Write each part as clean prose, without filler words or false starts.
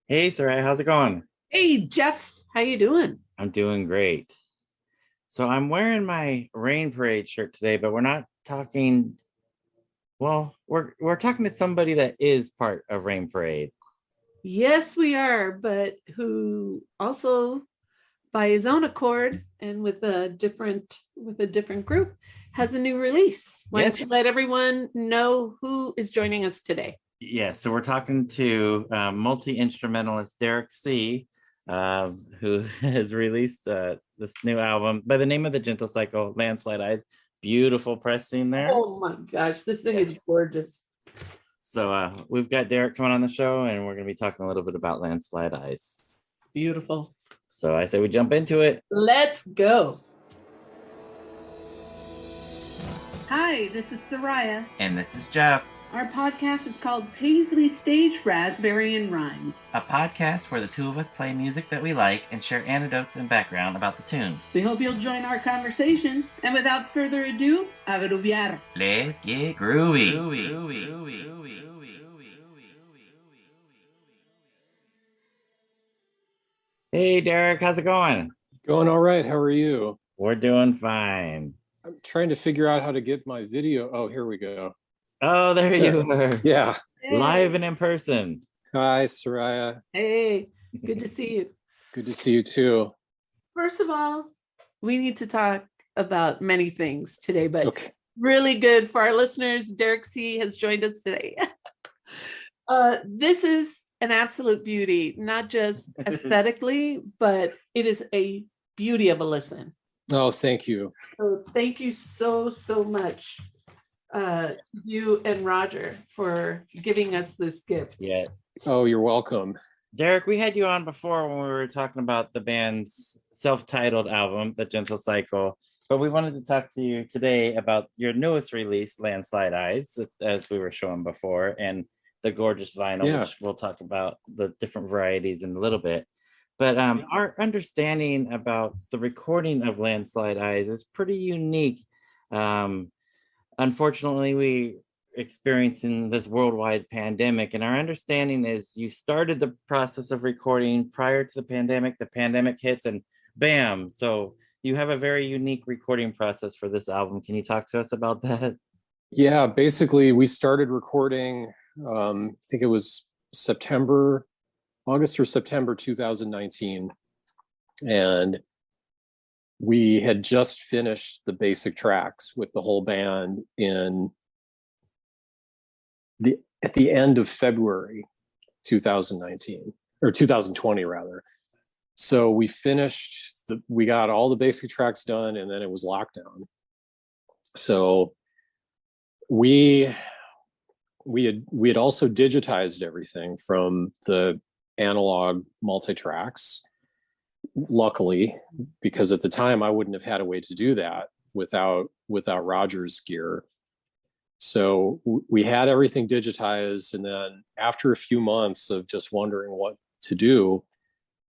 Hey, Soraya, how's it going? Hey Jeff, how you doing? I'm doing great. So I'm wearing my Rain Parade shirt today, but we're not talking. Well, we're talking to somebody that is part of Rain Parade. Yes, we are, but who also by his own accord and with a different group has a new release. Why don't you Yes, let everyone know who is joining us today? yes. So we're talking to multi-instrumentalist Derek C., who has released this new album by the name of the Gentle Cycle, Landslide Eyes. Beautiful press scene there. Oh my gosh, this thing Yeah. is gorgeous. So we've got Derek coming on the show, and we're going to be talking a little bit about Landslide Eyes. Beautiful. So I say we jump into it. Let's go. Hi, this is Soraya. And this is Jeff, Our podcast is called Paisley Stage Raspberry and Rhyme. a podcast where the two of us play music that we like and share anecdotes and background about the tunes. We hope you'll join our conversation. And without further ado, a gruviar. Let's get groovy. Hey, Derek, how's it going? Going all right. How are you? We're doing fine. I'm trying to figure out how to get my video. Oh, here we go. Oh, there you are. Yeah. Live and in person. Hi, Soraya. Hey, good to see you. Good to see you too. First of all, we need to talk about many things today, but Okay. really good for our listeners. Derek C has joined us today. This is an absolute beauty, not just aesthetically, but it is a beauty of a listen. Oh, thank you. So thank you so much, you and Roger, for giving us this gift. Yeah. Oh, you're welcome. Derek, we had you on before when we were talking about the band's self-titled album, The Gentle Cycle, but we wanted to talk to you today about your newest release, Landslide Eyes, as we were showing before, and the gorgeous vinyl, Yeah. which we'll talk about the different varieties in a little bit. But our understanding about the recording of Landslide Eyes is pretty unique. Unfortunately, we experiencing this worldwide pandemic, and our understanding is you started the process of recording prior to the pandemic hits, and bam, so you have a very unique recording process for this album. Can you talk to us about that? Yeah, basically, we started recording, I think it was August or September 2019. And we had just finished the basic tracks with the whole band at the end of February 2019, or 2020 rather. So we got all the basic tracks done, and then it was lockdown. So we had also digitized everything from the analog multi-tracks, luckily, because at the time I wouldn't have had a way to do that without Roger's gear. So we had everything digitized, and then after a few months of just wondering what to do,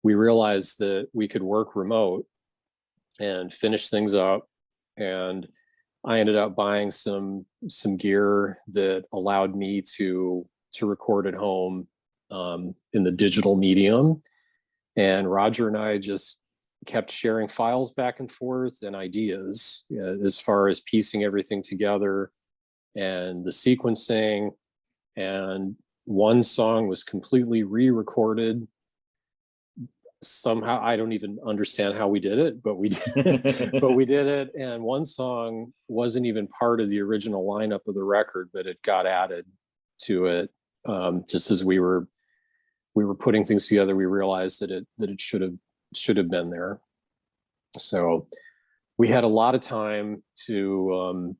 we realized that we could work remote and finish things up. And I ended up buying some gear that allowed me to record at home in the digital medium. And Roger and I just kept sharing files back and forth and ideas, as far as piecing everything together and the sequencing. And one song was completely re-recorded. Somehow, I don't even understand how we did it, but we did, but we did it. And one song wasn't even part of the original lineup of the record, but it got added to it. Just as we were putting things together, we realized that it should have been there. So we had a lot of time to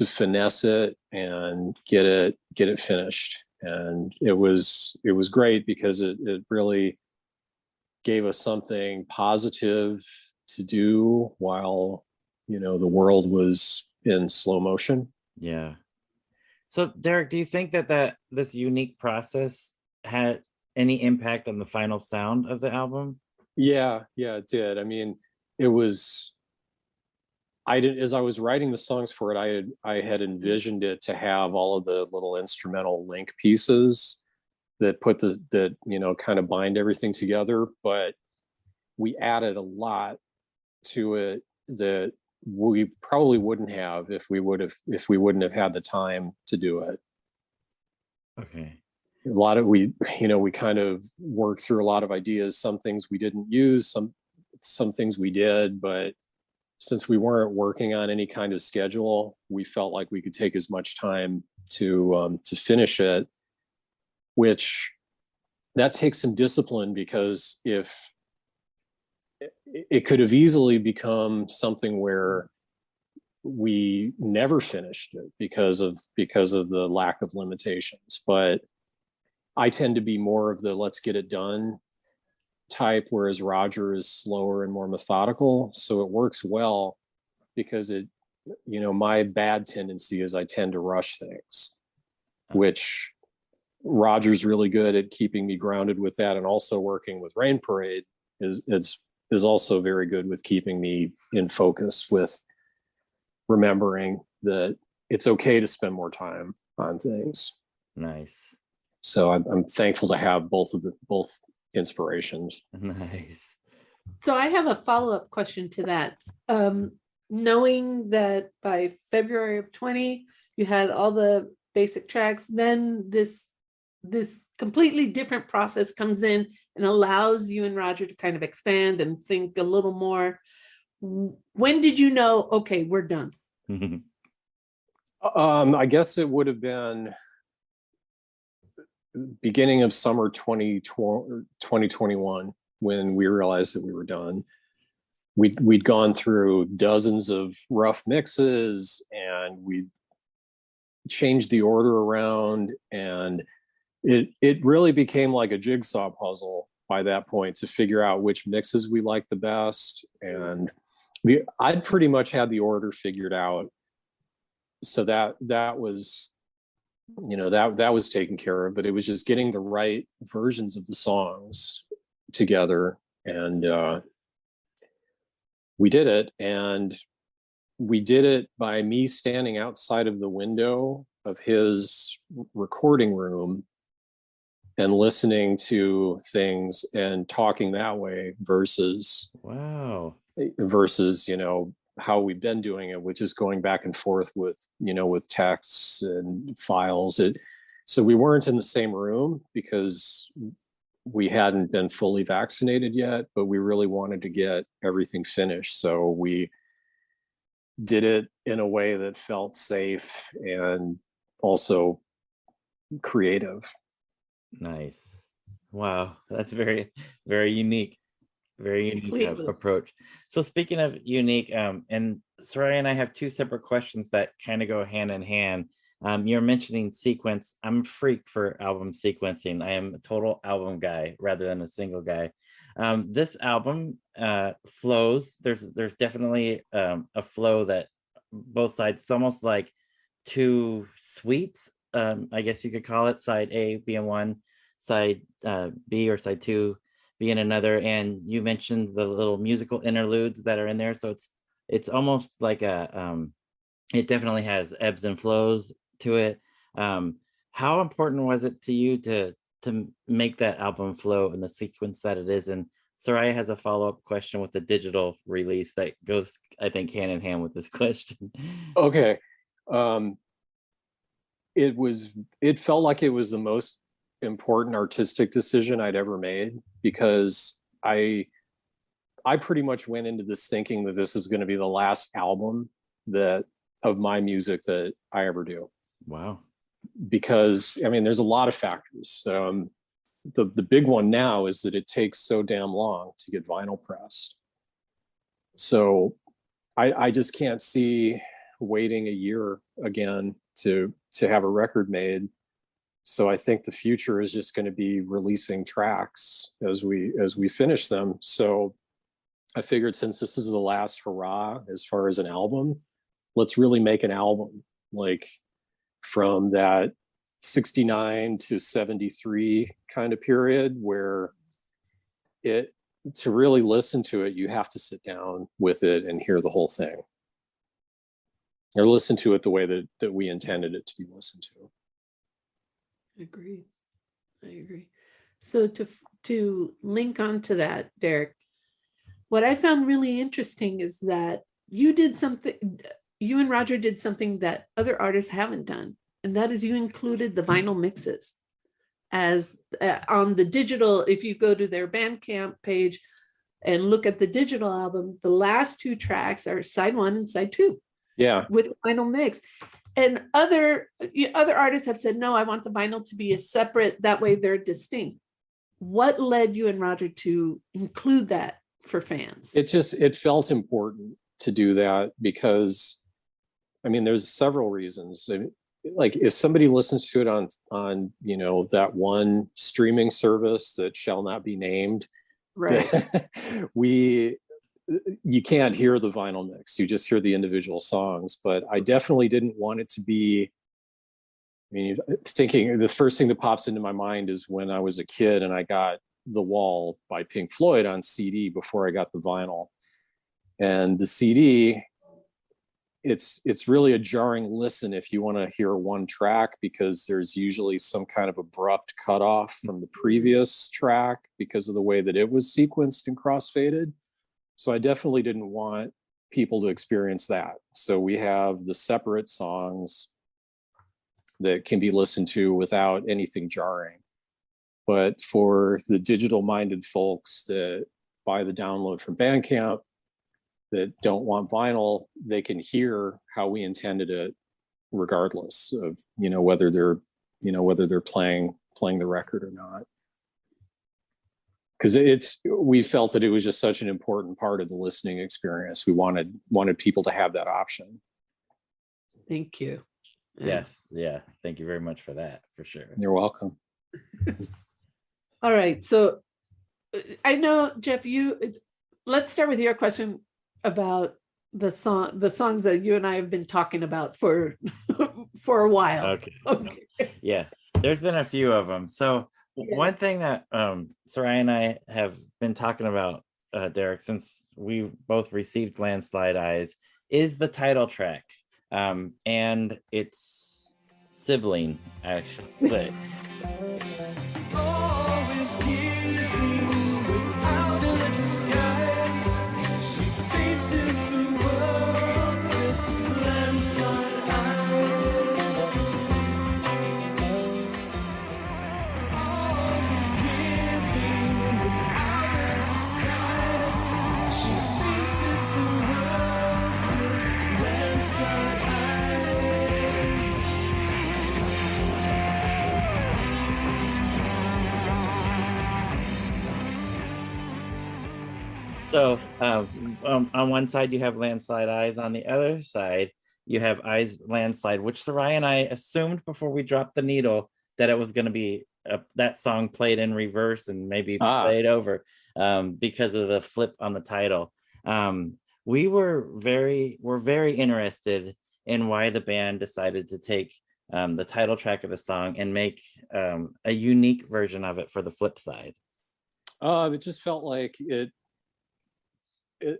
finesse it and get it finished. And it was great because it really gave us something positive to do while, the world was in slow motion. Yeah. So Derek, do you think that this unique process had any impact on the final sound of the album? Yeah, it did. I mean, as I was writing the songs for it, I had envisioned it to have all of the little instrumental link pieces put that kind of bind everything together, but we added a lot to it that we probably wouldn't have if we wouldn't have had the time to do it. Okay. A lot of we kind of worked through a lot of ideas. Some things we didn't use, some things we did, but since we weren't working on any kind of schedule, we felt like we could take as much time to finish it, which that takes some discipline, because if it could have easily become something where we never finished it because of the lack of limitations. But I tend to be more of the let's get it done type, whereas Roger is slower and more methodical. So it works well because my bad tendency is I tend to rush things, which Roger's really good at keeping me grounded with that. And also working with Rain Parade is also very good with keeping me in focus with remembering that it's okay to spend more time on things. Nice. So I'm thankful to have both inspirations. Nice. So I have a follow-up question to that. Knowing that by February of 20, you had all the basic tracks, then this completely different process comes in and allows you and Roger to kind of expand and think a little more. When did you know, okay, we're done? I guess it would have been beginning of summer 2021 when we realized that we were done. We'd gone through dozens of rough mixes, and we changed the order around, and it really became like a jigsaw puzzle by that point to figure out which mixes we liked the best. And I'd pretty much had the order figured out, so that was that was taken care of. But it was just getting the right versions of the songs together, and we did it. And we did it by me standing outside of the window of his recording room and listening to things and talking that way versus Wow. how we've been doing it, which is going back and forth with texts and files. So we weren't in the same room because we hadn't been fully vaccinated yet, but we really wanted to get everything finished. So we did it in a way that felt safe and also creative. Nice. Wow. That's very, very unique. Very unique Completely. approach. So speaking of unique, and Soraya and I have two separate questions that kind of go hand in hand. You're mentioning sequence. I'm a freak for album sequencing. I am a total album guy rather than a single guy. This album flows. There's definitely a flow that both sides. It's almost like two suites. I guess you could call it, side A being one, side B or side two being another. And you mentioned the little musical interludes that are in there, so it's almost like it definitely has ebbs and flows to it. How important was it to you to make that album flow in the sequence that it is? And Soraya has a follow-up question with the digital release that goes, I think, hand in hand with this question. Okay. It felt like it was the most important artistic decision I'd ever made, because I pretty much went into this thinking that this is going to be the last album of my music that I ever do. Wow. Because there's a lot of factors. The big one now is that it takes so damn long to get vinyl pressed. So I just can't see waiting a year again to have a record made. So I think the future is just going to be releasing tracks as we finish them. So I figured, since this is the last hurrah as far as an album, let's really make an album, like from that 69 to 73 kind of period, where to really listen to it, you have to sit down with it and hear the whole thing, or listen to it the way that we intended it to be listened to. Agreed. I agree. So to link onto that, Derek, what I found really interesting is that you did something, you and Roger did something that other artists haven't done, and that is you included the vinyl mixes as on the digital. If you go to their Bandcamp page and look at the digital album, the last two tracks are side one and side two. Yeah. With vinyl mix. And other artists have said, no, I want the vinyl to be a separate, that way they're distinct. What led you and Roger to include that for fans? It felt important to do that because, I mean, there's several reasons. I mean, like if somebody listens to it on that one streaming service that shall not be named, Right. you can't hear the vinyl mix, you just hear the individual songs. But I definitely didn't want it to be, I mean, thinking the first thing that pops into my mind is when I was a kid and I got The Wall by Pink Floyd on CD before I got the vinyl. And the CD, it's really a jarring listen if you want to hear one track, because there's usually some kind of abrupt cutoff from the previous track because of the way that it was sequenced and crossfaded. So I definitely didn't want people to experience that. So we have the separate songs that can be listened to without anything jarring. But for the digital minded folks that buy the download from Bandcamp that don't want vinyl, they can hear how we intended it regardless of, whether they're playing the record or not. Because we felt that it was just such an important part of the listening experience. We wanted people to have that option. Thank you. Yes. Yeah. Thank you very much for that, for sure. You're welcome. All right. So I know, Jeff, let's start with your question about the songs that you and I have been talking about for a while. Okay. Yeah. There's been a few of them. So one thing that Soraya and I have been talking about, Derek, since we both received Landslide Eyes, is the title track and its sibling, actually. So on one side you have Landslide Eyes, on the other side you have Eyes Landslide, which Soraya and I assumed before we dropped the needle that it was going to be that song played in reverse and maybe played over because of the flip on the title. We were very interested in why the band decided to take the title track of the song and make a unique version of it for the flip side. It just felt like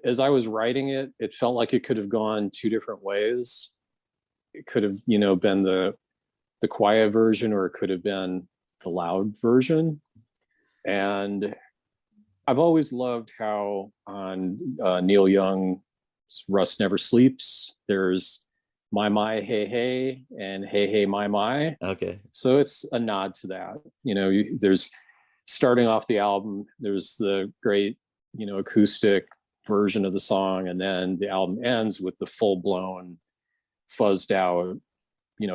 as I was writing it, it felt like it could have gone two different ways. It could have, been the quiet version, or it could have been the loud version. And I've always loved how on Neil Young's Rust Never Sleeps, there's my, hey, hey, and hey, my. Okay. So it's a nod to that. There's starting off the album, there's the great, acoustic version of the song, and then the album ends with the full-blown fuzzed out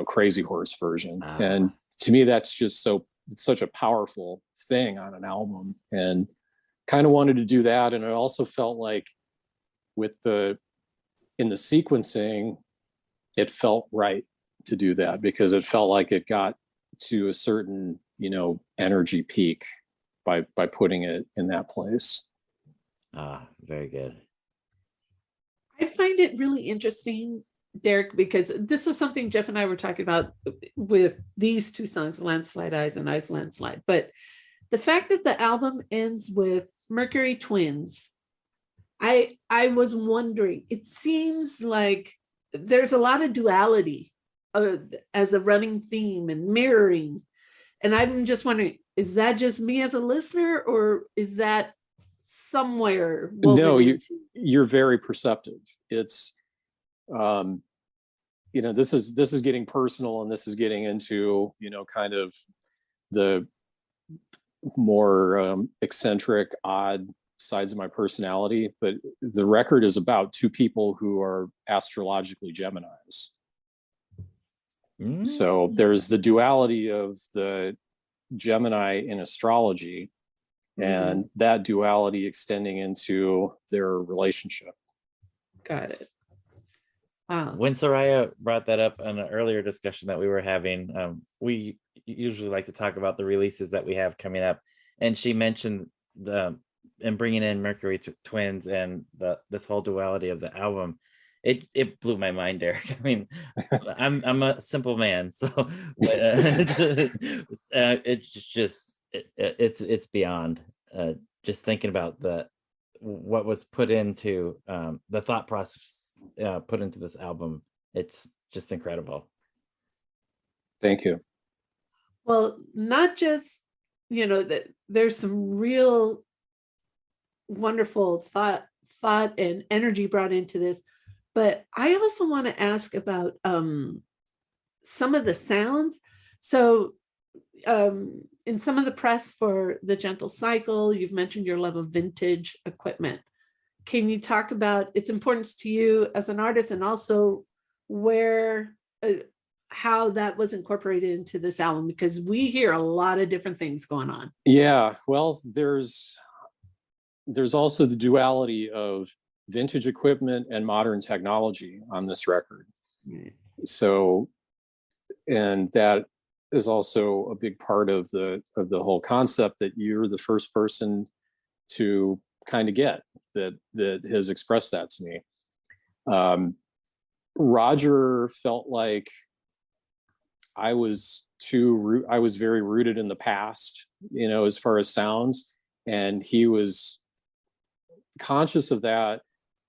Crazy Horse version. And to me, that's just it's such a powerful thing on an album, and kind of wanted to do that. And it also felt like in the sequencing, it felt right to do that, because it felt like it got to a certain energy peak by putting it in that place. Very good. I find it really interesting, Derek, because this was something Jeff and I were talking about with these two songs, Landslide Eyes and Eyes Landslide. But the fact that the album ends with Mercury Twins, I was wondering, it seems like there's a lot of duality as a running theme and mirroring. And I'm just wondering, is that just me as a listener, or is that somewhere woven No, into? you're very perceptive. It's this is getting personal, and this is getting into kind of the more eccentric, odd sides of my personality. But the record is about two people who are astrologically Geminis. So there's the duality of the Gemini in astrology, and that duality extending into their relationship. Got it. Wow. When Soraya brought that up in an earlier discussion that we were having, we usually like to talk about the releases that we have coming up, and she mentioned and bringing in Mercury twins and this whole duality of the album. It blew my mind, Derek. I mean, I'm a simple man, so it's just it's beyond just thinking about what was put into the thought process put into this album. It's just incredible. Thank you. Well, not just that there's some real wonderful thought and energy brought into this, but I also want to ask about some of the sounds. So in some of the press for The Gentle Cycle, you've mentioned your love of vintage equipment. Can you talk about its importance to you as an artist, and also how that was incorporated into this album? Because we hear a lot of different things going on. Yeah, well, there's also the duality of vintage equipment and modern technology on this record. So, and that is also a big part of the whole concept that you're the first person to kind of get that has expressed that to me. Roger felt like I was very rooted in the past, as far as sounds, and he was conscious of that.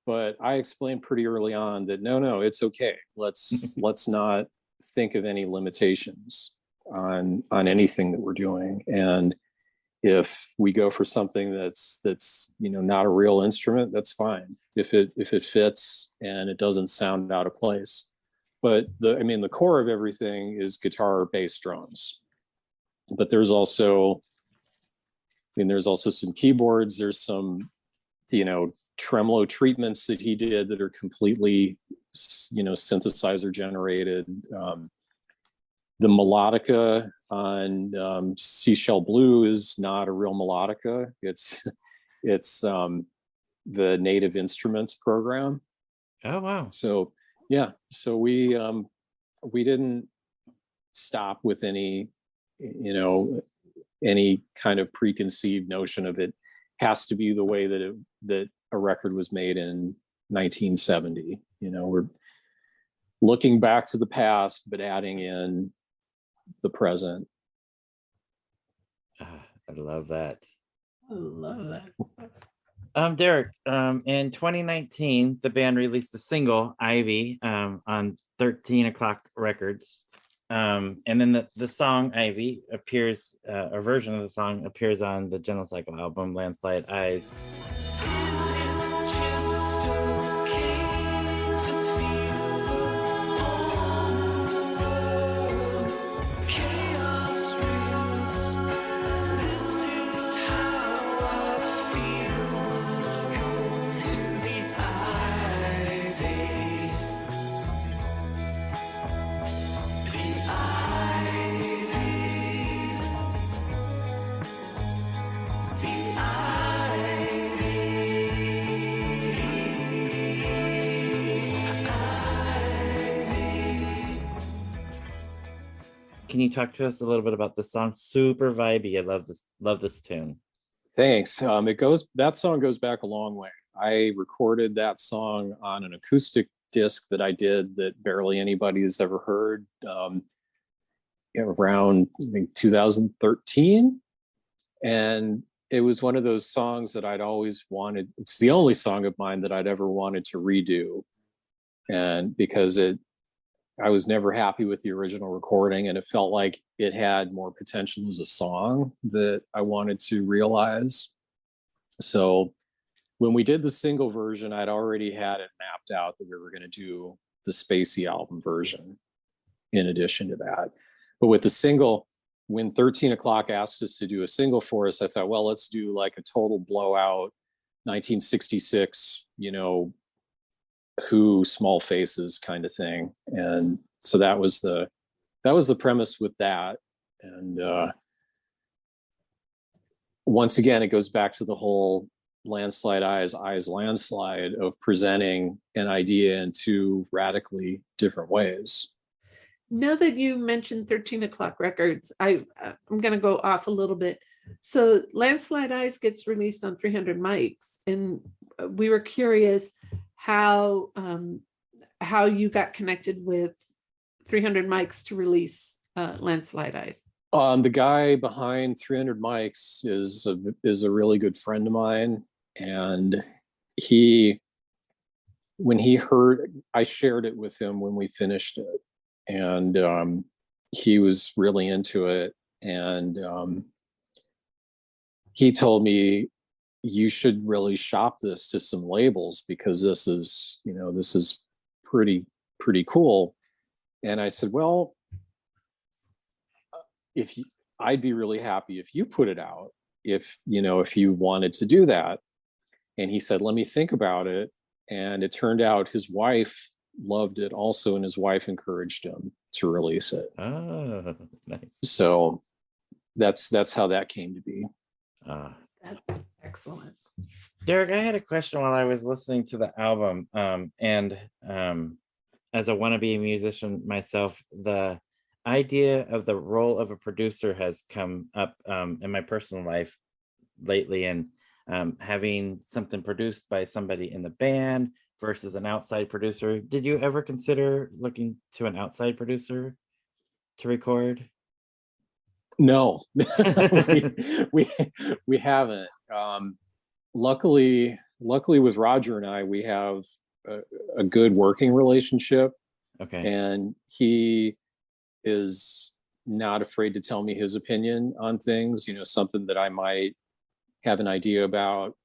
But I explained pretty early on that no, it's okay. Let's not think of any limitations on anything that we're doing. And if we go for something that's not a real instrument, that's fine. If it fits and it doesn't sound out of place. But the core of everything is guitar, bass, drums. But there's also some keyboards. There's some tremolo treatments that he did that are completely synthesizer generated. The melodica on Seashell Blue is not a real melodica. It's the Native Instruments program. Oh wow. So yeah, so we didn't stop with any kind of preconceived notion of it has to be the way that a record was made in 1970. We're looking back to the past but adding in the present. I love that. I love that. Derek, in 2019, the band released a single, Ivy, on 13 O'Clock Records. And then the song Ivy appears, a version of the song appears on the Gentle Cycle album, Landslide Eyes. Can you talk to us a little bit about the song? Super vibey. I love this tune. Thanks. That song goes back a long way. I recorded that song on an acoustic disc that I did that barely anybody has ever heard, around I think 2013. And it was one of those songs that I'd always wanted. It's the only song of mine that I'd ever wanted to redo. And because I was never happy with the original recording, and it felt like it had more potential as a song that I wanted to realize. So when we did the single version, I'd already had it mapped out that we were going to do the Spacey album version in addition to that. But with the single, when 13 O'Clock asked us to do a single for us, I thought, well, let's do like a total blowout 1966, Who, Small Faces kind of thing. And so that was the premise with that. And once again, it goes back to the whole Landslide Eyes, Landslide of presenting an idea in two radically different ways. Now that you mentioned 13 O'Clock Records, I'm going to go off a little bit. So Landslide Eyes gets released on 300 Mics, and we were curious how you got connected with 300 Mics to release Landslide Eyes. The guy behind 300 Mics is a really good friend of mine, and when he heard, I shared it with him when we finished it, and he was really into it, and he told me, you should really shop this to some labels because this is pretty cool. And I said, well, I'd be really happy if you put it out, if you wanted to do that. And he said, let me think about it. And it turned out his wife loved it also, and his wife encouraged him to release it. Oh, nice. So that's how that came to be. That's excellent. Derek, I had a question while I was listening to the album, and as a wannabe musician myself, the idea of the role of a producer has come up in my personal life lately, and having something produced by somebody in the band versus an outside producer. Did you ever consider looking to an outside producer to record? No, we haven't. Luckily with Roger and I, we have a good working relationship. Okay. And he is not afraid to tell me his opinion on things, something that I might have an idea about.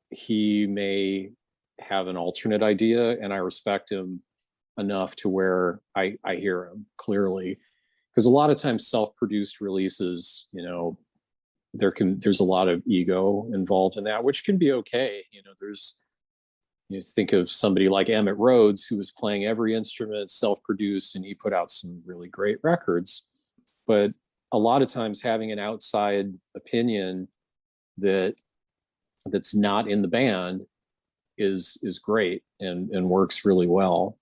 He may have an alternate idea, and I respect him enough to where I hear him clearly. Because a lot of times self-produced releases, there's a lot of ego involved in that, which can be okay. Think of somebody like Emmett Rhodes, who was playing every instrument self-produced, and he put out some really great records. But a lot of times having an outside opinion that's not in the band is great and works really well.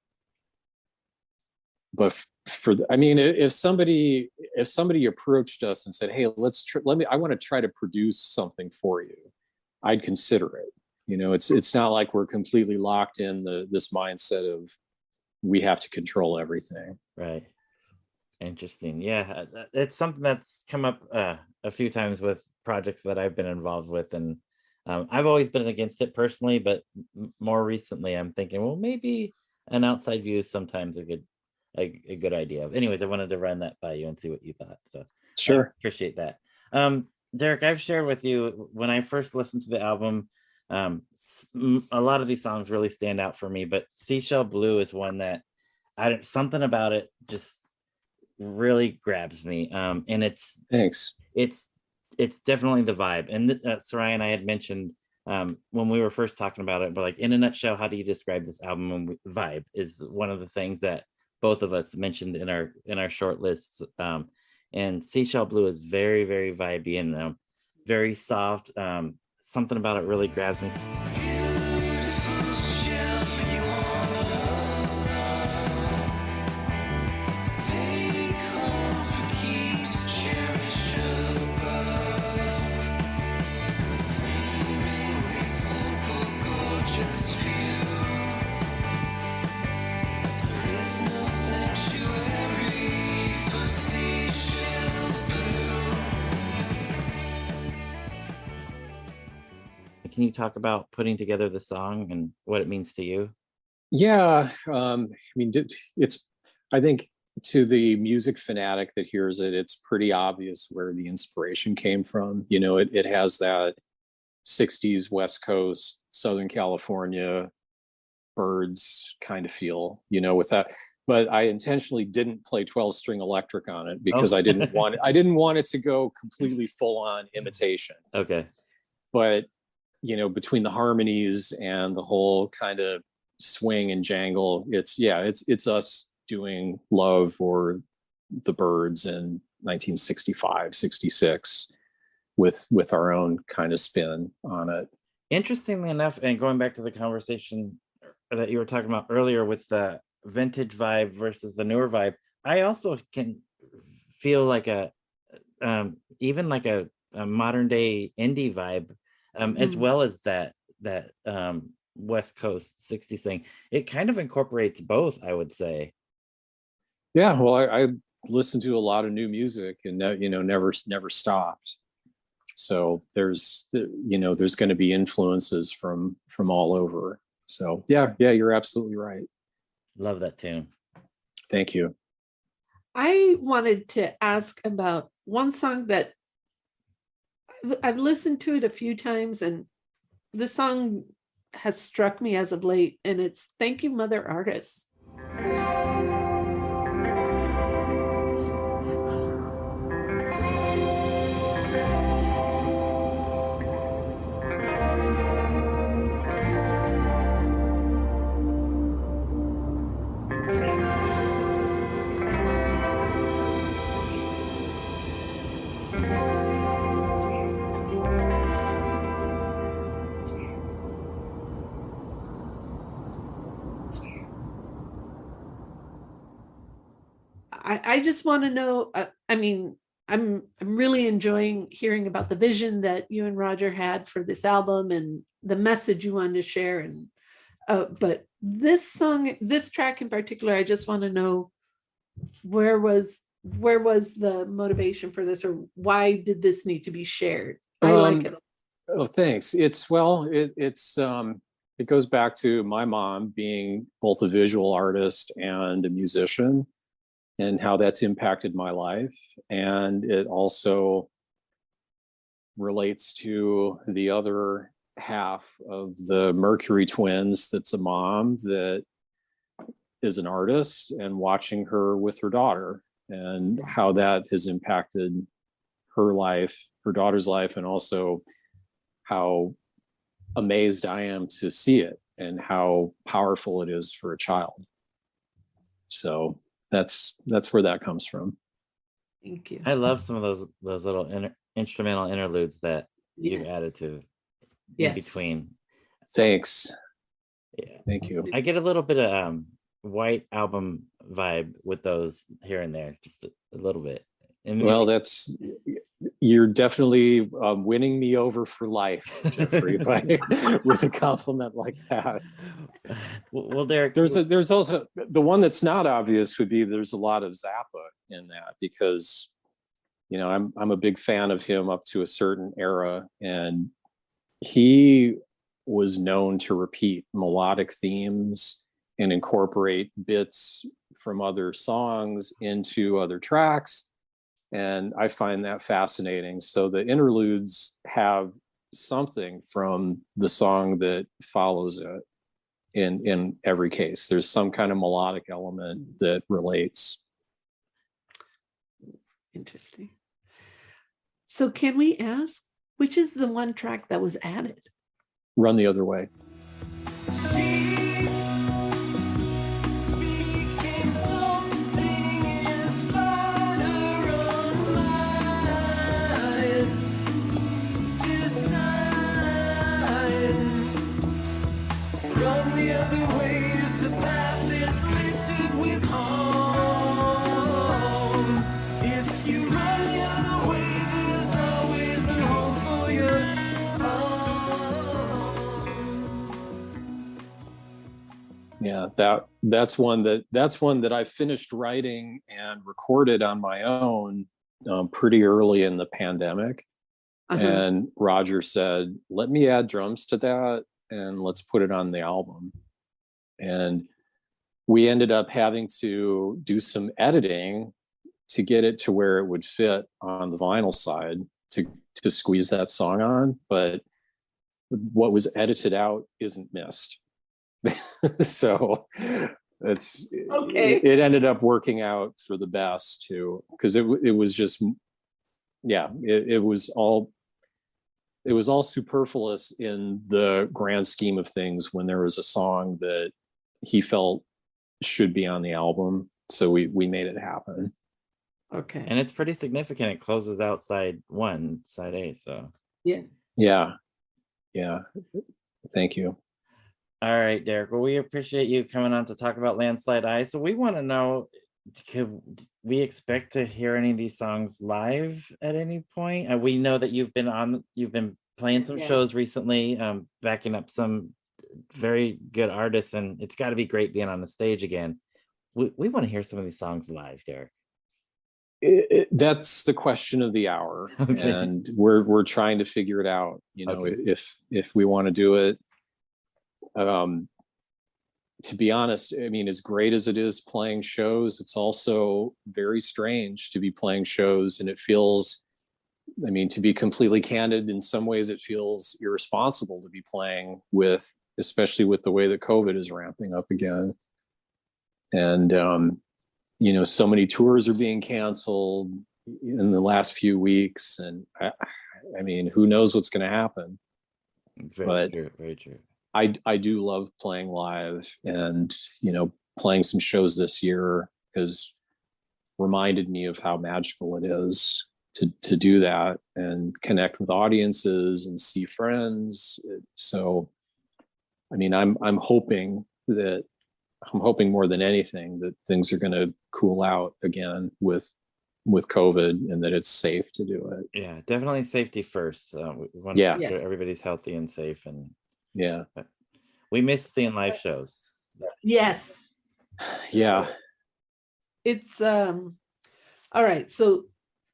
But if somebody approached us and said, hey, I want to try to produce something for you, I'd consider it. It's not like we're completely locked in this mindset of we have to control everything. Right. Interesting. Yeah, it's something that's come up a few times with projects that I've been involved with, and I've always been against it personally, but more recently I'm thinking, well, maybe an outside view is sometimes a good idea. Anyways, I wanted to run that by you and see what you thought. So Sure. I appreciate that. Derek, I've shared with you when I first listened to the album, a lot of these songs really stand out for me, but Seashell Blue is one that something about it just really grabs me. And Thanks. It's definitely the vibe. And Soraya and I had mentioned when we were first talking about it, but like in a nutshell, how do you describe this album? And vibe is one of the things that both of us mentioned in our short lists. And Seashell Blue is very, very vibey and very soft. Something about it really grabs me. Can you talk about putting together the song and what it means to you? Yeah, I think to the music fanatic that hears it, it's pretty obvious where the inspiration came from. You know, it has that 60s West Coast, Southern California, birds kind of feel, you know, with that. But I intentionally didn't play 12-string electric on it because Oh. I didn't want it to go completely full on imitation. Okay. But, you know, between the harmonies and the whole kind of swing and jangle, it's us doing Love or the Birds in 1965, 66 with our own kind of spin on it. Interestingly enough, and going back to the conversation that you were talking about earlier with the vintage vibe versus the newer vibe, I also can feel like even like a modern day indie vibe, as well as that West Coast 60s thing. It kind of incorporates both, I would say. Yeah, well, I listened to a lot of new music and never stopped. So there's going to be influences from all over. So yeah, you're absolutely right. Love that tune. Thank you. I wanted to ask about one song that I've listened to it a few times, and this song has struck me as of late, and it's Thank You, Mother Artists. I just want to know, I mean, I'm really enjoying hearing about the vision that you and Roger had for this album and the message you wanted to share. And but this song, this track in particular, I just want to know where was the motivation for this, or why did this need to be shared? I like it. Oh, thanks. It goes back to my mom being both a visual artist and a musician, and how that's impacted my life. And it also relates to the other half of the Mercury twins, that's a mom that is an artist, and watching her with her daughter and how that has impacted her life, her daughter's life, and also how amazed I am to see it and how powerful it is for a child. So that's where that comes from. Thank you. I love some of those little instrumental interludes that you've added to in between. Thanks. Yeah. Thank you. I get a little bit of White Album vibe with those here and there, just a little bit. And well, you're definitely winning me over for life, Jeffrey, with a compliment like that. Well, Derek, there's also the one that's not obvious would be there's a lot of Zappa in that, because I'm a big fan of him up to a certain era, and he was known to repeat melodic themes and incorporate bits from other songs into other tracks. And I find that fascinating. So the interludes have something from the song that follows it in every case. There's some kind of melodic element that relates. Interesting. So can we ask, which is the one track that was added? Run the Other Way. Yeah, that's one that I finished writing and recorded on my own pretty early in the pandemic. And Roger said, let me add drums to that and let's put it on the album. And we ended up having to do some editing to get it to where it would fit on the vinyl side to squeeze that song on. But what was edited out isn't missed. So it ended up working out for the best too, because it was just, yeah, it was all superfluous in the grand scheme of things when there was a song that he felt should be on the album. So we made it happen. Okay. And it's pretty significant. It closes out side A. So Yeah. Yeah. Thank you. all right, Derek. Well, we appreciate you coming on to talk about Landslide Eyes. So we want to know, could we expect to hear any of these songs live at any point? We know that you've been playing some Yeah. shows recently, backing up some very good artists, and it's got to be great being on the stage again. We want to hear some of these songs live, Derek. That's the question of the hour. Okay. And we're trying to figure it out, you know. Okay. If we want to do it. To be honest, I mean, as great as it is playing shows, it's also very strange to be playing shows, and it feels, I mean, to be completely candid, in some ways it feels irresponsible to be playing with, especially with the way that COVID is ramping up again. And you know, so many tours are being canceled in the last few weeks, and I mean, who knows what's going to happen? It's very true. Very true. I do love playing live, and, you know, playing some shows this year has reminded me of how magical it is to do that and connect with audiences and see friends. So, I mean, I'm hoping more than anything that things are going to cool out again with COVID, and that it's safe to do it. Yeah, definitely safety first. We want Yeah. to make sure Yes. everybody's healthy and safe, and Yeah. we miss seeing live shows. Yes. Yeah. It's all right. So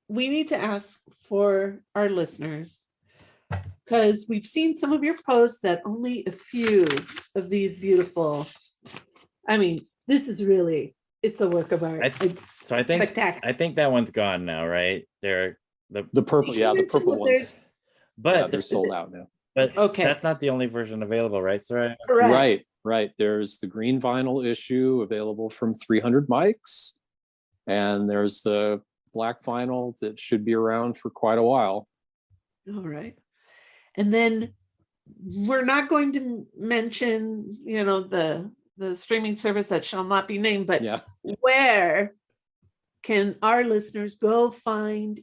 we need to ask for our listeners, because we've seen some of your posts that only a few of these beautiful, I mean, this is really, it's a work of art. It's So I think spectacular. that one's gone now, right? They're The purple, yeah, the purple ones. but Yeah, they're sold out now. But Okay. that's not the only version available, right, Soraya? Correct. Right. There's the green vinyl issue available from 300 Mics, and there's the black vinyl that should be around for quite a while. All right. And then we're not going to mention, you know, the streaming service that shall not be named, but Yeah. where can our listeners go find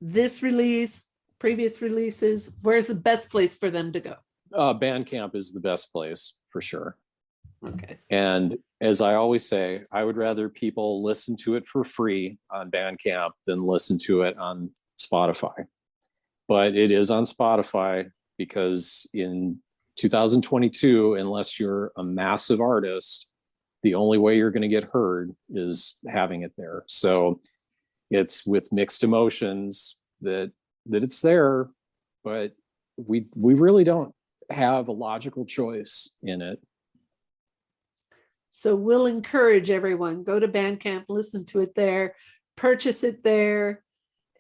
this release, previous releases? Where's the best place for them to go? Bandcamp is the best place for sure. Okay. And as I always say, I would rather people listen to it for free on Bandcamp than listen to it on Spotify. But it is on Spotify because in 2022, unless you're a massive artist, the only way you're going to get heard is having it there. So it's with mixed emotions that it's there, but we really don't have a logical choice in it. So we'll encourage everyone, go to Bandcamp, listen to it there, purchase it there,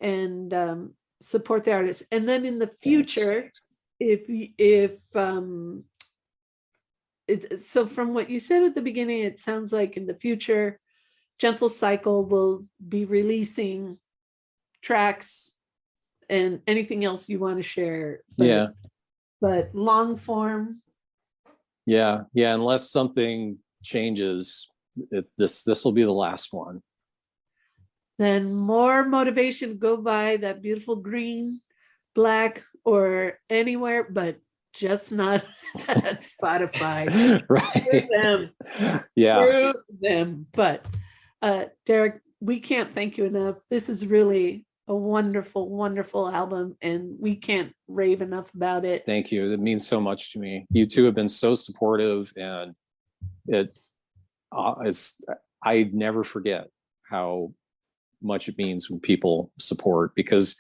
and support the artists. And then in the future, so from what you said at the beginning, it sounds like in the future, Gentle Cycle will be releasing tracks and anything else you want to share. But long form. Yeah. Unless something changes, this will be the last one. Then more motivation to go buy that beautiful green, black, or anywhere, but just not at Spotify. Right. Through them. Yeah. Through them. But Derek, we can't thank you enough. This is really a wonderful, wonderful album, and we can't rave enough about it. Thank you. It means so much to me. You two have been so supportive, and I never forget how much it means when people support, because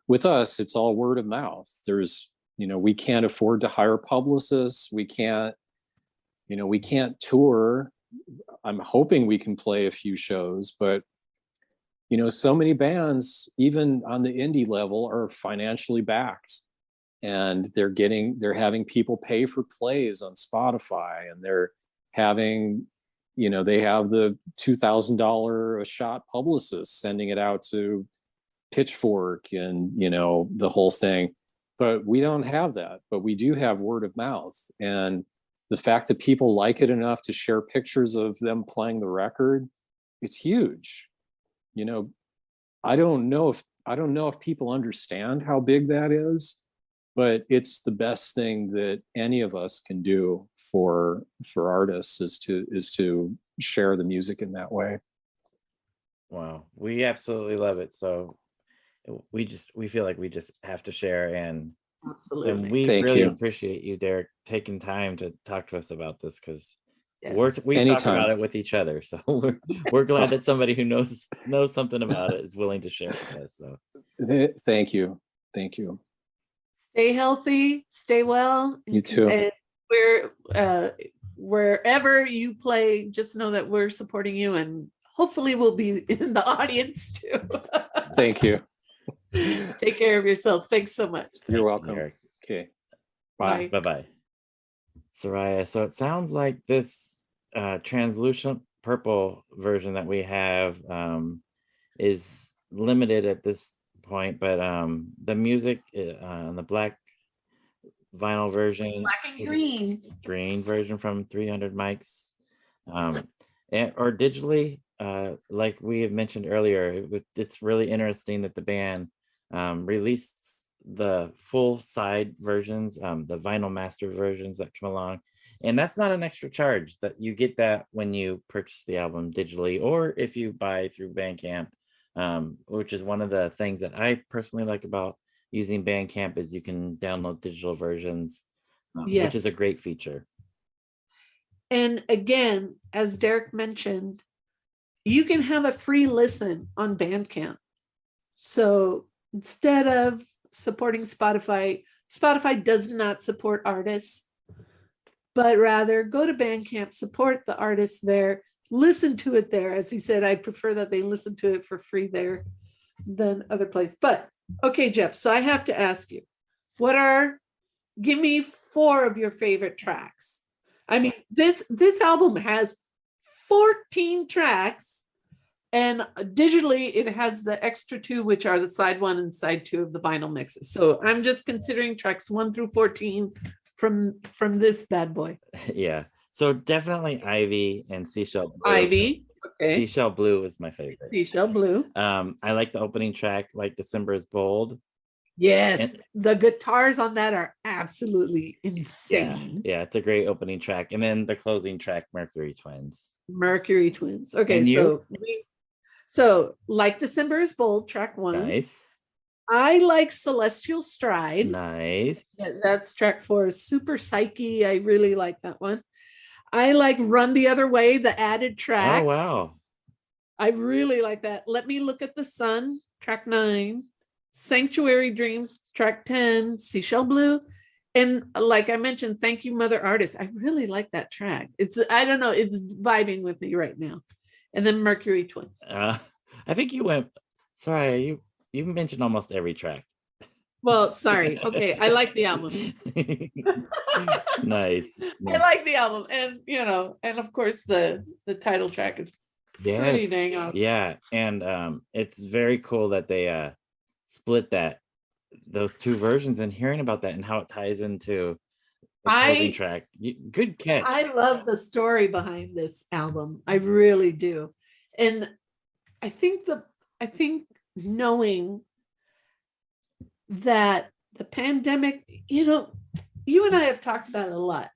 with us, it's all word of mouth. There's, we can't afford to hire publicists. We can't tour I'm hoping we can play a few shows, but so many bands, even on the indie level, are financially backed, and they're having people pay for plays on Spotify, and they're having, they have the $2,000 a shot publicists sending it out to Pitchfork and, the whole thing. But we don't have that, but we do have word of mouth. And the fact that people like it enough to share pictures of them playing the record, it's huge. I don't know if people understand how big that is, but it's the best thing that any of us can do for artists is to share the music in that way. Wow, we absolutely love it. So we feel like we just have to share, and Absolutely. we Thank really you. appreciate you, Derek, taking time to talk to us about this, because Yes. we talk Anytime. about it with each other. So we're glad that somebody who knows something about it is willing to share it with us. So Thank you. Stay healthy, stay well. You too. And wherever you play, just know that we're supporting you, and hopefully we'll be in the audience too. Thank you. Take care of yourself. Thanks so much. You're welcome. Derek. Okay. Bye. Bye-bye. Soraya, so it sounds like this translucent purple version that we have is limited at this point, but the music on the black vinyl version, Black and green version from 300 mics, or digitally, like we have mentioned earlier. It's really interesting that the band released the full side versions, the vinyl master versions that come along, and that's not an extra charge. That you get that when you purchase the album digitally, or if you buy through Bandcamp, which is one of the things that I personally like about using Bandcamp, is you can download digital versions, which is a great feature. And again, as Derek mentioned, you can have a free listen on Bandcamp. So instead of supporting Spotify does not support artists, but rather go to Bandcamp, support the artists there, listen to it there. As he said, I prefer that they listen to it for free there than other places. But okay, Jeff, so I have to ask you, give me 4 of your favorite tracks. I mean, this album has 14 tracks, and digitally it has the extra 2, which are the side 1 and side 2 of the vinyl mixes. So I'm just considering tracks 1 through 14 from this bad boy. Yeah, so definitely Ivy and Seashell Blue. Ivy, okay. Seashell Blue is my favorite. Seashell Blue. I like the opening track, Like December is Bold. Yes, the guitars on that are absolutely insane. Yeah, it's a great opening track. And then the closing track, Mercury Twins. Okay, so Like December is Bold, track 1. Nice. I like Celestial Stride. Nice. That's track 4. Super Psyche. I really like that one. I like Run the Other Way, the added track. Oh, wow. I really like that. Let Me Look at the Sun, track 9. Sanctuary Dreams, track 10. Seashell Blue. And like I mentioned, Thank You Mother Artist. I really like that track. I don't know, it's vibing with me right now. And then Mercury Twins. I think you went, sorry, you mentioned almost every track. Well, sorry. Okay, I like the album. Nice. I like the album, and and of course the title track is pretty dang awesome. Yeah, and it's very cool that they split those 2 versions, and hearing about that and how it ties into the closing track. Good catch. I love the story behind this album. I really do, and I think knowing that the pandemic, you and I have talked about it a lot.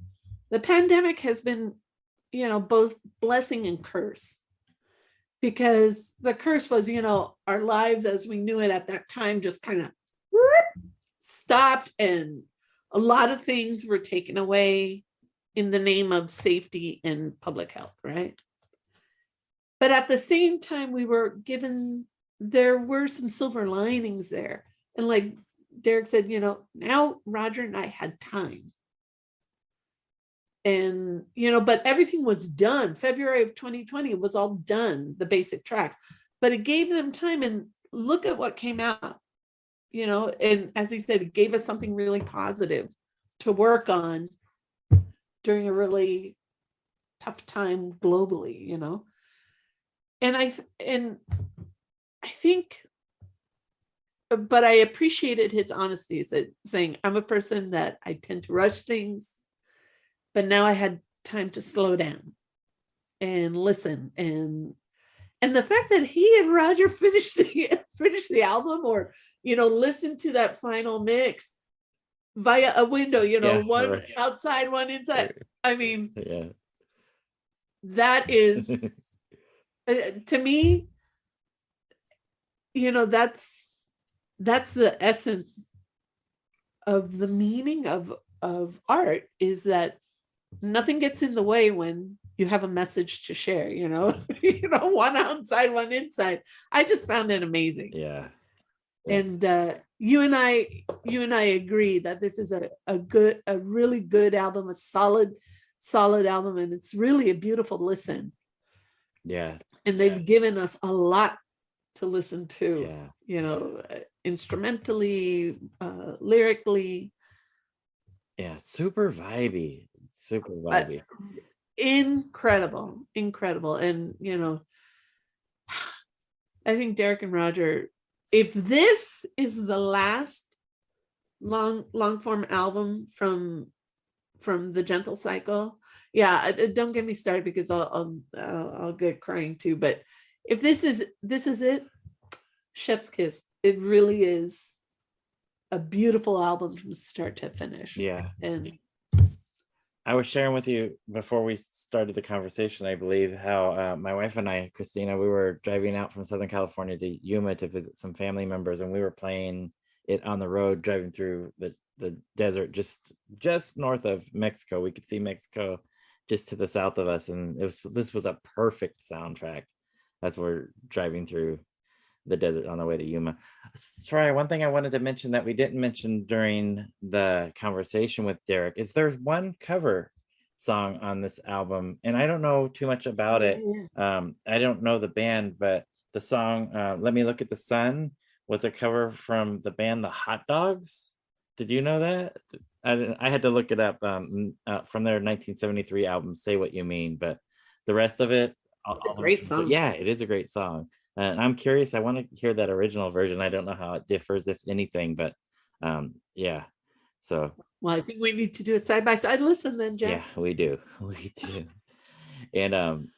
The pandemic has been, both blessing and curse, because the curse was, our lives as we knew it at that time just kind of stopped, and a lot of things were taken away in the name of safety and public health, right? But at the same time, there were some silver linings there. And like Derek said, now Roger and I had time. and but everything was done. February of 2020 was all done, the basic tracks, but it gave them time, and look at what came out, and as he said, it gave us something really positive to work on during a really tough time globally, and I think, but I appreciated his honesty, saying, I'm a person that I tend to rush things, but now I had time to slow down and listen, and the fact that he and Roger finished the album, or listen to that final mix via a window, one right. outside, one inside. I mean, Yeah. that is to me, that's the essence of the meaning of art, is that nothing gets in the way when you have a message to share, one outside, one inside. I just found it amazing. Yeah. And you and I agree that this is a really good album, a solid album, and it's really a beautiful listen. Yeah. And they've given us a lot to listen to, instrumentally, lyrically. Yeah, super vibey. Incredible. And I think Derek and Roger, if this is the last long form album from the Gentle Cycle, don't get me started, because I'll get crying too. But if this is it, chef's kiss. It really is a beautiful album from start to finish. Yeah. And I was sharing with you before we started the conversation, I believe, how my wife and I, Christina, we were driving out from Southern California to Yuma to visit some family members, and we were playing it on the road, driving through the desert just north of Mexico. We could see Mexico just to the south of us, and this was a perfect soundtrack as we're driving through the desert on the way to Yuma. Sorry, one thing I wanted to mention that we didn't mention during the conversation with Derek is there's one cover song on this album, and I don't know too much about it. I don't know the band, but the song Let Me Look at the Sun was a cover from the band The Hot Dogs. Did you know that? I had to look it up from their 1973 album Say What You Mean, but the rest of it, a great song. Yeah, it is a great song. And I'm curious, I want to hear that original version. I don't know how it differs, if anything, but yeah. So, well, I think we need to do a side by side listen then, Jeff. Yeah, we do. And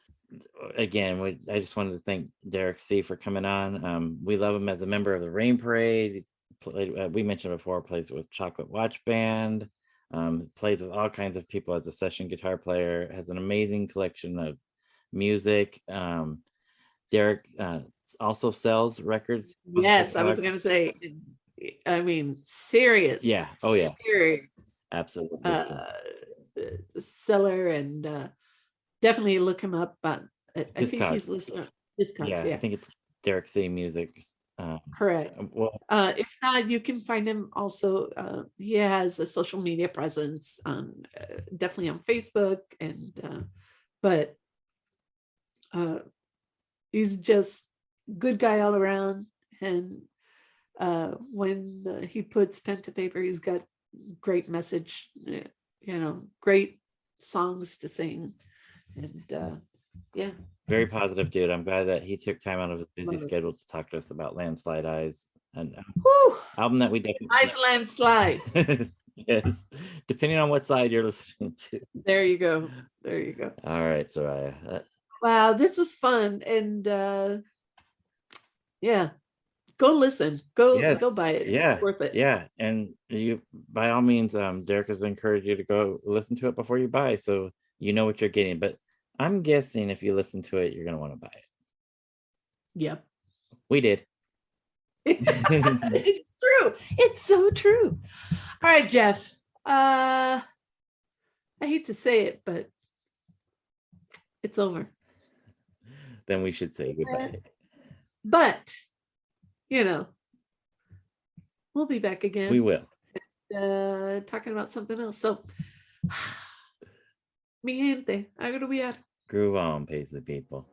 again, I just wanted to thank Derek C for coming on. We love him as a member of the Rain Parade. We mentioned before, plays with Chocolate Watch Band, plays with all kinds of people as a session guitar player, has an amazing collection of music. Derek also sells records. Yes, I was going to say, I mean, serious. Yeah. Oh, yeah. Serious. Absolutely. Seller, and definitely look him up. But I think he's listening. Yeah, I think it's Derek C Music. Correct. Well, if not, you can find him also. He has a social media presence on definitely on Facebook, and but he's just good guy all around. And when he puts pen to paper, he's got great message, great songs to sing. And yeah. Very positive dude. I'm glad that he took time out of his busy schedule to talk to us about Landslide Eyes, and album that we definitely nice landslide. Yes, depending on what side you're listening to. There you go. All right, Soraya. Wow, this was fun. And yeah, go listen, go buy it. Yeah, it's worth it. Yeah, and you, by all means, Derek has encouraged you to go listen to it before you buy, so you know what you're getting. But I'm guessing if you listen to it, you're going to want to buy it. Yep. We did. It's true. It's so true. All right, Jeff. I hate to say it, but it's over. Then we should say goodbye. But, we'll be back again. We will. Talking about something else. So Mi gente, a groovear. Groove on, Paisley people.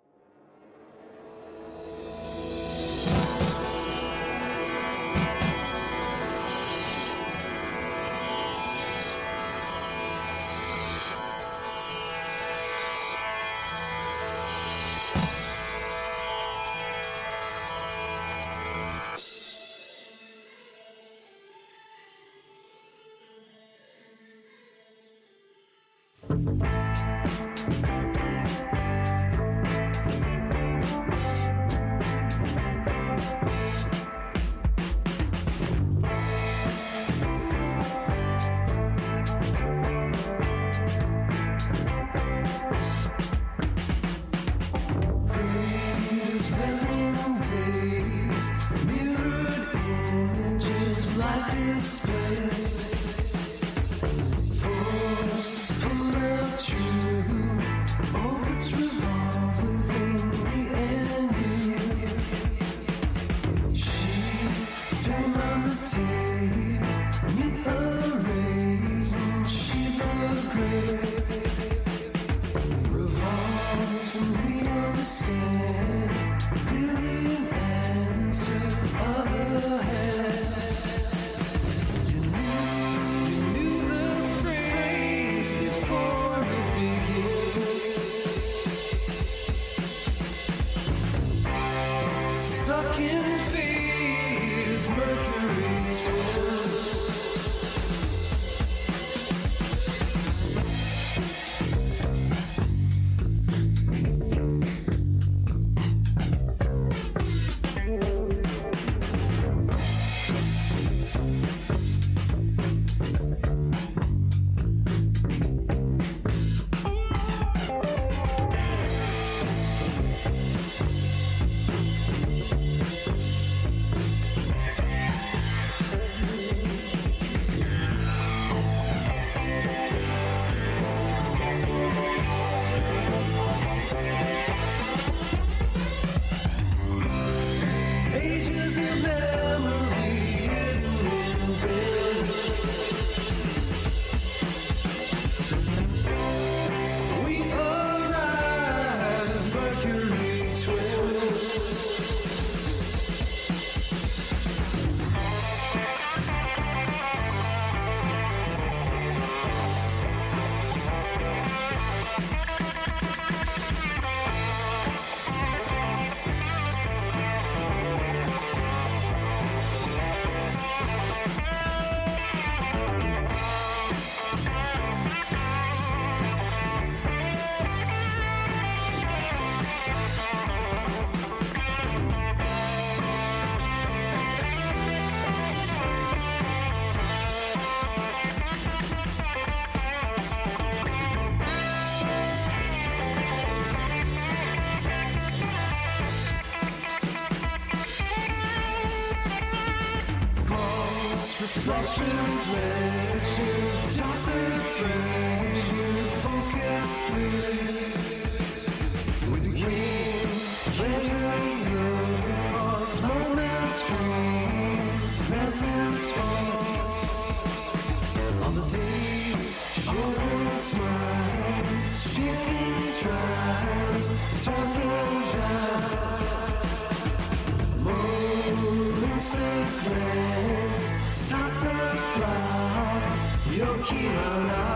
Stop the clock, your key